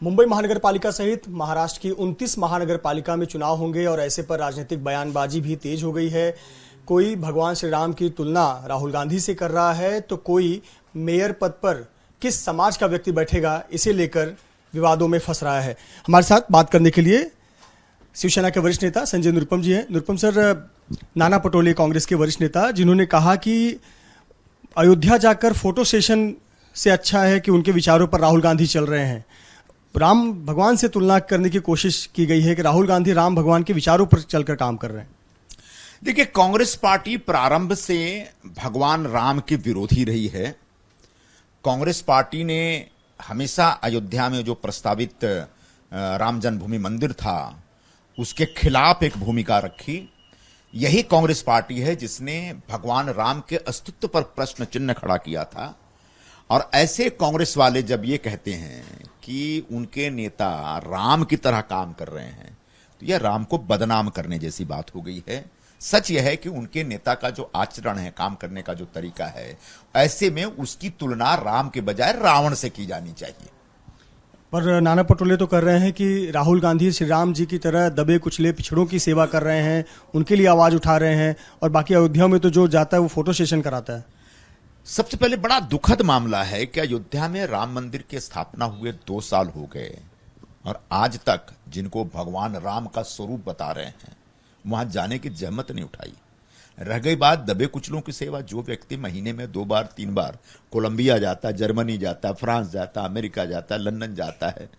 मुंबई महानगर पालिका सहित महाराष्ट्र की 29 महानगर पालिका में चुनाव होंगे और ऐसे पर राजनीतिक बयानबाजी भी तेज हो गई है। कोई भगवान श्री राम की तुलना राहुल गांधी से कर रहा है तो कोई मेयर पद पर किस समाज का व्यक्ति बैठेगा इसे लेकर विवादों में फंस रहा है। हमारे साथ बात करने के लिए शिवसेना के वरिष्ठ नेता संजय निरुपम जी हैं। निरुपम सर, नाना पटोले कांग्रेस के वरिष्ठ नेता जिन्होंने कहा कि अयोध्या जाकर फोटो सेशन से अच्छा है कि उनके विचारों पर राहुल गांधी चल रहे हैं। राम भगवान से तुलना करने की कोशिश की गई है कि राहुल गांधी राम भगवान के विचारों पर चलकर काम कर रहे हैं। देखिए, कांग्रेस पार्टी प्रारंभ से भगवान राम की विरोधी रही है। कांग्रेस पार्टी ने हमेशा अयोध्या में जो प्रस्तावित राम जन्मभूमि मंदिर था उसके खिलाफ एक भूमिका रखी। यही कांग्रेस पार्टी है जिसने भगवान राम के अस्तित्व पर प्रश्न चिन्ह खड़ा किया था। और ऐसे कांग्रेस वाले जब ये कहते हैं कि उनके नेता राम की तरह काम कर रहे हैं तो यह राम को बदनाम करने जैसी बात हो गई है। सच यह है कि उनके नेता का जो आचरण है, काम करने का जो तरीका है, ऐसे में उसकी तुलना राम के बजाय रावण से की जानी चाहिए। पर नाना पटोले तो कर रहे हैं कि राहुल गांधी श्री राम जी की तरह दबे कुचले पिछड़ों की सेवा कर रहे हैं, उनके लिए आवाज उठा रहे हैं और बाकी अयोध्या में तो जो जाता है वो फोटो सेशन कराता है। सबसे पहले बड़ा दुखद मामला है कि अयोध्या में राम मंदिर की स्थापना हुए 2 साल हो गए और आज तक जिनको भगवान राम का स्वरूप बता रहे हैं वहां जाने की जहमत नहीं उठाई। रह गई बात दबे कुचलों की सेवा, जो व्यक्ति महीने में 2 बार 3 बार कोलंबिया जाता है, जर्मनी जाता है, फ्रांस जाता है, अमेरिका जाता है, लंदन जाता है,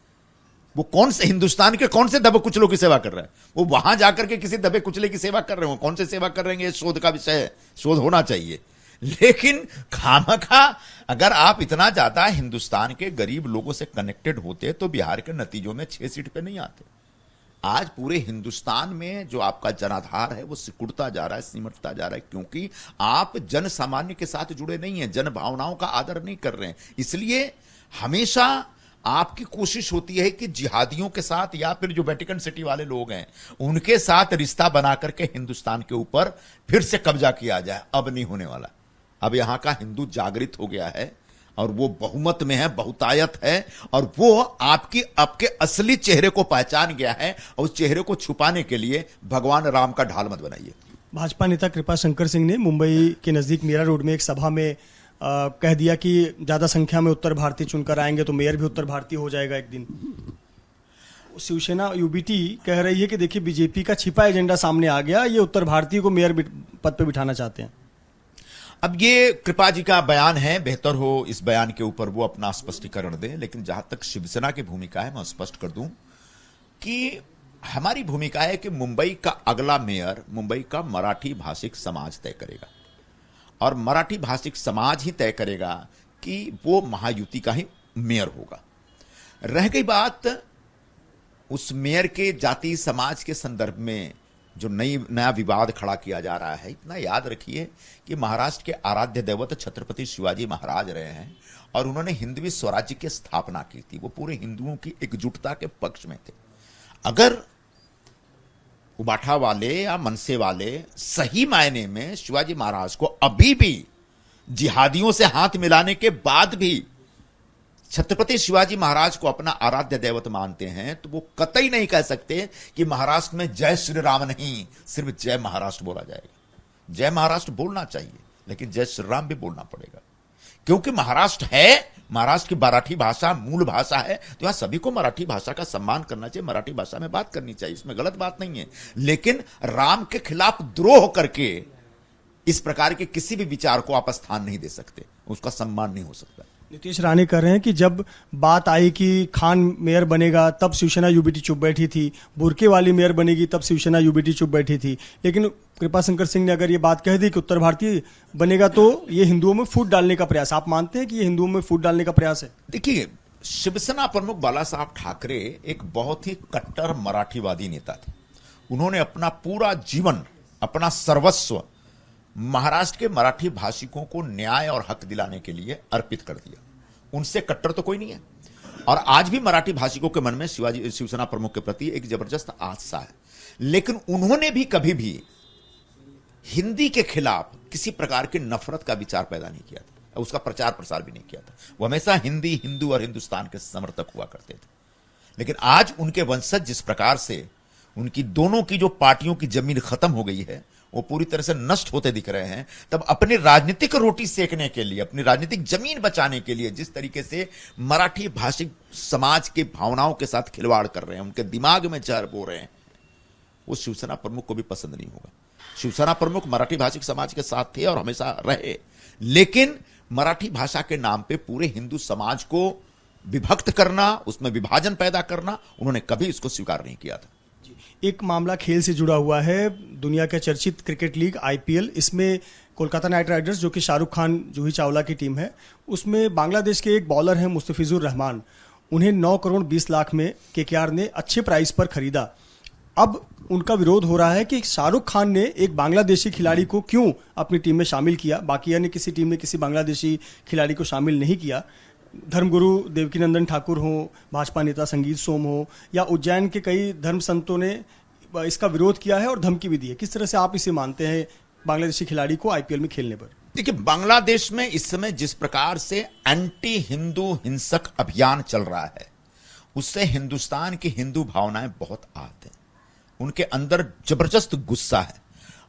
वो कौन से हिंदुस्तान के कौन से दबे कुचलों की सेवा कर रहा है? वो वहां जाकर के किसी दबे कुचले की सेवा कर रहे हो, कौन से सेवा कर रहे हैं? ये शोध का विषय है, शोध होना चाहिए। लेकिन खामखा अगर आप इतना ज्यादा हिंदुस्तान के गरीब लोगों से कनेक्टेड होते तो बिहार के नतीजों में 6 सीट पे नहीं आते। आज पूरे हिंदुस्तान में जो आपका जनाधार है वो सिकुड़ता जा रहा है, सिमटता जा रहा है, क्योंकि आप जन सामान्य के साथ जुड़े नहीं हैं, जन भावनाओं का आदर नहीं कर रहे हैं। इसलिए हमेशा आपकी कोशिश होती है कि जिहादियों के साथ या फिर जो वेटिकन सिटी वाले लोग हैं उनके साथ रिश्ता बना करके हिंदुस्तान के ऊपर फिर से कब्जा किया जाए। अब नहीं होने वाला। अब यहां का हिंदू जागृत हो गया है और वो बहुमत में है, बहुतायत है, और वो आपके असली चेहरे को पहचान गया है और उस चेहरे को छुपाने के लिए भगवान राम का ढाल मत बनाइए। भाजपा नेता कृपा शंकर सिंह ने मुंबई के नजदीक मीरा रोड में एक सभा में कह दिया कि ज्यादा संख्या में उत्तर भारतीय चुनकर आएंगे तो मेयर भी उत्तर भारतीय हो जाएगा एक दिन। शिवसेना यूबीटी कह रही है कि देखिए बीजेपी का छिपा एजेंडा सामने आ गया, ये उत्तर भारतीय को मेयर पद पर बिठाना चाहते हैं। अब ये कृपा जी का बयान है, बेहतर हो इस बयान के ऊपर वो अपना स्पष्टीकरण दें। लेकिन जहां तक शिवसेना की भूमिका है मैं स्पष्ट कर दूं कि हमारी भूमिका है कि मुंबई का अगला मेयर मुंबई का मराठी भाषिक समाज तय करेगा और मराठी भाषिक समाज ही तय करेगा कि वो महायुति का ही मेयर होगा। रह गई बात उस मेयर के जाति समाज के संदर्भ में जो नया विवाद खड़ा किया जा रहा है, इतना याद रखिए कि महाराष्ट्र के आराध्य दैवत छत्रपति शिवाजी महाराज रहे हैं और उन्होंने हिंदवी स्वराज्य की स्थापना की थी। वो पूरे हिंदुओं की एकजुटता के पक्ष में थे। अगर उबाठा वाले या मनसे वाले सही मायने में शिवाजी महाराज को अभी भी जिहादियों से हाथ मिलाने के बाद भी छत्रपति शिवाजी महाराज को अपना आराध्य दैवत मानते हैं तो वो कतई नहीं कह सकते कि महाराष्ट्र में जय श्री राम नहीं, सिर्फ जय महाराष्ट्र बोला जाएगा। जय महाराष्ट्र बोलना चाहिए लेकिन जय श्री राम भी बोलना पड़ेगा, क्योंकि महाराष्ट्र है, महाराष्ट्र की मराठी भाषा मूल भाषा है, तो यहां सभी को मराठी भाषा का सम्मान करना चाहिए, मराठी भाषा में बात करनी चाहिए, इसमें गलत बात नहीं है। लेकिन राम के खिलाफ द्रोह करके इस प्रकार के किसी भी विचार को आप स्थान नहीं दे सकते, उसका सम्मान नहीं हो सकता। नीतीश राणे कह रहे हैं कि जब बात आई कि खान मेयर बनेगा तब शिवसेना यूबीटी चुप बैठी थी, बुर्के वाली मेयर बनेगी तब शिवसेना यूबीटी चुप बैठी थी। लेकिन कृपा शंकर सिंह ने अगर ये बात कह दी कि उत्तर भारतीय बनेगा तो ये हिंदुओं में फूट डालने का प्रयास, आप मानते हैं कि ये हिंदुओं में फूट डालने का प्रयास है? देखिए, शिवसेना प्रमुख बाला साहब ठाकरे एक बहुत ही कट्टर मराठीवादी नेता थे। उन्होंने अपना पूरा जीवन, अपना सर्वस्व महाराष्ट्र के मराठी भाषिकों को न्याय और हक दिलाने के लिए अर्पित कर दिया। उनसे कट्टर तो कोई नहीं है और आज भी मराठी भाषिकों के मन में शिवसेना प्रमुख के प्रति एक जबरदस्त आस्था है। लेकिन उन्होंने भी कभी भी हिंदी के खिलाफ किसी प्रकार की नफरत का विचार पैदा नहीं किया था, उसका प्रचार प्रसार भी नहीं किया था। वो हमेशा हिंदी, हिंदू और हिंदुस्तान के समर्थक हुआ करते थे। लेकिन आज उनके वंशज जिस प्रकार से उनकी दोनों की जो पार्टियों की जमीन खत्म हो गई है, वो पूरी तरह से नष्ट होते दिख रहे हैं, तब अपनी राजनीतिक रोटी सेकने के लिए, अपनी राजनीतिक जमीन बचाने के लिए जिस तरीके से मराठी भाषिक समाज के भावनाओं के साथ खिलवाड़ कर रहे हैं, उनके दिमाग में जहर बो रहे हैं, वो शिवसेना प्रमुख को भी पसंद नहीं होगा। शिवसेना प्रमुख मराठी भाषिक समाज के साथ थे और हमेशा रहे, लेकिन मराठी भाषा के नाम पे पूरे हिंदू समाज को विभक्त करना, उसमें विभाजन पैदा करना, उन्होंने कभी इसको स्वीकार नहीं किया था। एक मामला खेल से जुड़ा हुआ है। दुनिया का चर्चित क्रिकेट लीग आईपीएल, इसमें कोलकाता नाइट राइडर्स, जो कि शाहरुख खान जूही चावला की टीम है, उसमें बांग्लादेश के एक बॉलर हैं मुस्तफिजुर रहमान, उन्हें 9 करोड़ 20 लाख में केकेआर ने अच्छे प्राइस पर खरीदा। अब उनका विरोध हो रहा है कि शाहरुख खान ने एक बांग्लादेशी खिलाड़ी को क्यों अपनी टीम में शामिल किया, बाकी अन्य किसी टीम में किसी बांग्लादेशी खिलाड़ी को शामिल नहीं किया। धर्मगुरु देवकीनंदन ठाकुर हो, भाजपा नेता संगीत सोम हो, या उज्जैन के कई धर्म संतों ने इसका विरोध किया है और धमकी भी दी है। किस तरह से आप इसे मानते हैं बांग्लादेशी खिलाड़ी को आईपीएल में खेलने पर? देखिए, बांग्लादेश में इस समय जिस प्रकार से एंटी हिंदू हिंसक अभियान चल रहा है, उससे हिंदुस्तान की हिंदू भावनाएं बहुत आहत हैं, उनके अंदर जबरदस्त गुस्सा है।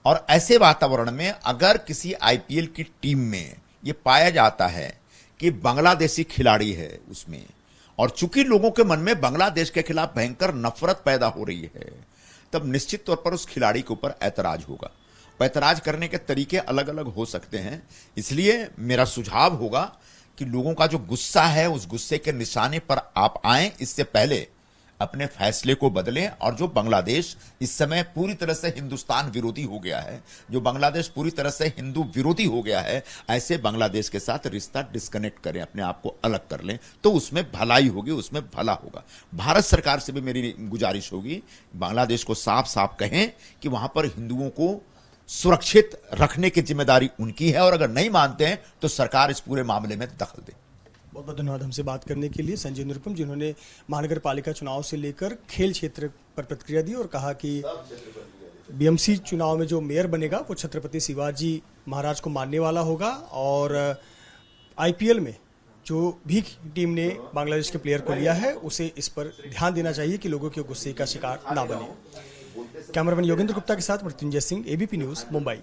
और ऐसे वातावरण में अगर किसी आईपीएल की टीम में यह पाया जाता है कि बांग्लादेशी खिलाड़ी है उसमें, और चूंकि लोगों के मन में बांग्लादेश के खिलाफ भयंकर नफरत पैदा हो रही है, तब निश्चित तौर पर उस खिलाड़ी के ऊपर ऐतराज होगा। ऐतराज करने के तरीके अलग अलग हो सकते हैं, इसलिए मेरा सुझाव होगा कि लोगों का जो गुस्सा है उस गुस्से के निशाने पर आप आएं, इससे पहले अपने फैसले को बदलें। और जो बांग्लादेश इस समय पूरी तरह से हिंदुस्तान विरोधी हो गया है, जो बांग्लादेश पूरी तरह से हिंदू विरोधी हो गया है, ऐसे बांग्लादेश के साथ रिश्ता डिस्कनेक्ट करें, अपने आप को अलग कर लें, तो उसमें भलाई होगी, उसमें भला होगा। भारत सरकार से भी मेरी गुजारिश होगी, बांग्लादेश को साफ साफ कहें कि वहां पर हिंदुओं को सुरक्षित रखने की जिम्मेदारी उनकी है, और अगर नहीं मानते हैं तो सरकार इस पूरे मामले में दखल दे। बहुत बहुत धन्यवाद हमसे बात करने के लिए संजय निरुपम, जिन्होंने महानगर पालिका चुनाव से लेकर खेल क्षेत्र पर प्रतिक्रिया दी और कहा कि बीएमसी चुनाव में जो मेयर बनेगा वो छत्रपति शिवाजी महाराज को मानने वाला होगा, और आईपीएल में जो भी टीम ने बांग्लादेश के प्लेयर को लिया है उसे इस पर ध्यान देना चाहिए कि लोगों के गुस्से का शिकार ना बने। कैमरामैन योगेंद्र गुप्ता के साथ मृत्युंजय सिंह, एबीपी न्यूज, मुंबई।